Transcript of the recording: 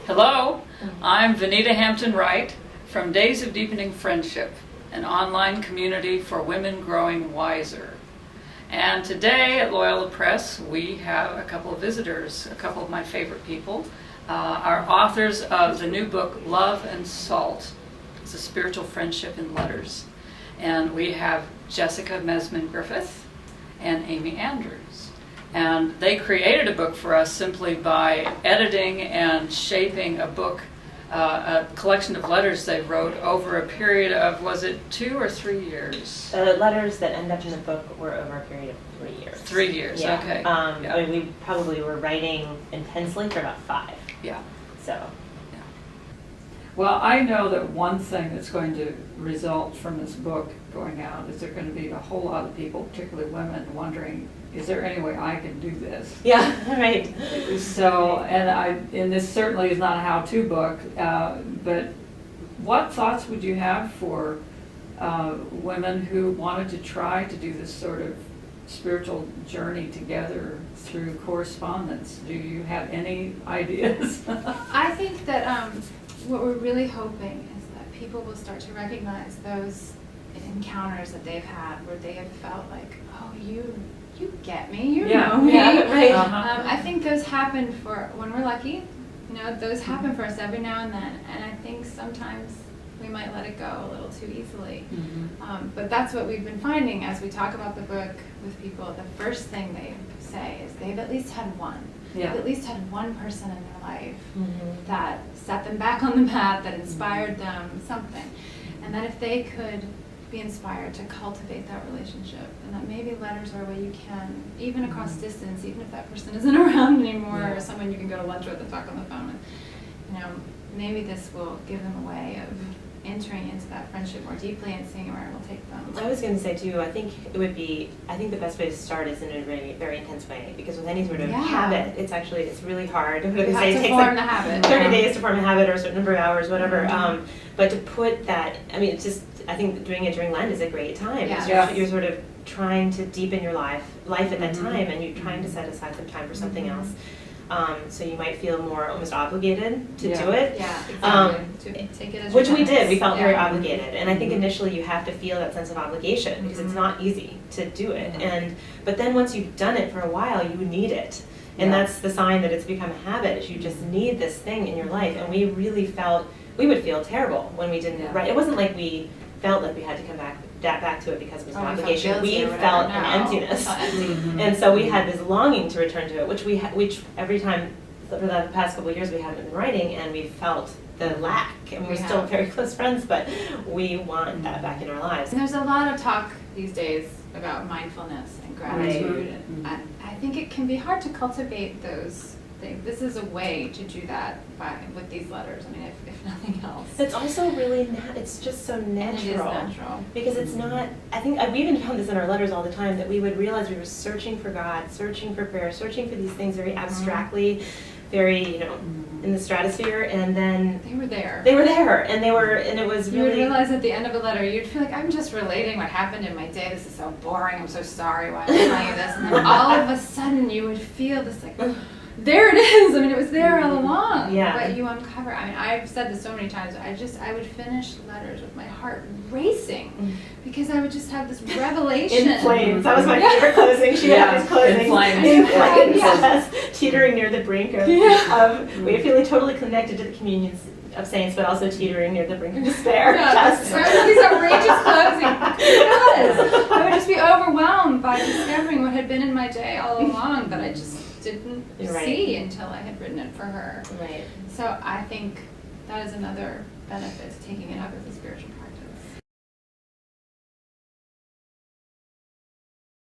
Hello, I'm Vinita Wright from Days of Deepening Friendship, an online community for women growing wiser. And today at Loyola Press, we have a couple of visitors, a couple of my favorite people, our authors of the new book, Love and Salt. It's a spiritual friendship in letters. And we have Jessica Mesman-Griffith and Amy Andrews. And they created a book for us simply by editing and shaping a book, a collection of letters they wrote over a period of, was it 2 or 3 years? The letters that end up in the book were over a period of 3 years. 3 years, yeah. Okay. Yeah. I mean, we probably were writing intensely for about 5. Yeah. So. Well, I know that one thing that's going to result from this book going out is there are going to be a whole lot of people, particularly women, wondering, is there any way I can do this? Yeah, right. So, and this certainly is not a how-to book, but what thoughts would you have for women who wanted to try to do this sort of spiritual journey together through correspondence? Do you have any ideas? I think that what we're really hoping is that people will start to recognize those encounters that they've had where they have felt like, oh, you get me, you know me. Yeah, right. I think those happen for, when we're lucky, those happen for us every now and then, and I think sometimes we might let it go a little too easily. Mm-hmm. But that's what we've been finding as we talk about the book with people. The first thing they say is they've at least had one. Yeah. They've at least had one person in their life that set them back on the path, that inspired them, something. And that if they could be inspired to cultivate that relationship, and that maybe letters are a way you can, even across distance, even if that person isn't around anymore, or someone you can go to lunch with and talk on the phone with, maybe this will give them a way of entering into that friendship more deeply and seeing where it will take them. I was going to say too, I think the best way to start is in a very, very intense way, because with any sort of habit, it's really hard. You have to form the habit. 30 days to form a habit, or a certain number of hours, whatever. But to put that, I think doing it during Lent is a great time. Yeah. You're sort of trying to deepen your life at that time, and you're trying to set aside some time for something else. So you might feel more almost obligated to do it. Yeah, exactly. To take it as which your we did. chance. We felt very obligated, and I think initially you have to feel that sense of obligation because it's not easy to do it. But then once you've done it for a while, you need it, and that's the sign that it's become a habit. Is you just need this thing in your life, and we really felt we would feel terrible when we didn't. It wasn't like we felt like we had to come back to it because it was an obligation. We felt an emptiness, and so we had this longing to return to it, which every time for the past couple of years we haven't been writing, and we felt the lack. And we're still very close friends, but we want that back in our lives. And there's a lot of talk these days about mindfulness and gratitude, and I think it can be hard to cultivate those things. This is a way to do that with these letters. I mean, if nothing else. It's also really it's just so natural. And it is natural. Because it's not, I think we even found this in our letters all the time, that we would realize we were searching for God, searching for prayer, searching for these things very abstractly, very, in the stratosphere, and then they were there, and it was really. You would realize at the end of a letter, you'd feel like, I'm just relating what happened in my day. This is so boring. I'm so sorry. Why am I telling you this? And then all of a sudden, you would feel this like, there it is. I mean, it was there all along. Yeah. But you uncover. I mean, I've said this so many times. I would finish letters with my heart racing because I would just have this revelation. In flames. That was my favorite closing. She had this closing. In flames. Yes. Teetering near the brink of we're feeling totally connected to the communion of saints, but also teetering near the brink of despair. These outrageous closings. Because I would just be overwhelmed by discovering what had been in my day all along that I just didn't see until I had written it for her. Right. So I think that is another benefit to taking it up as a spiritual practice.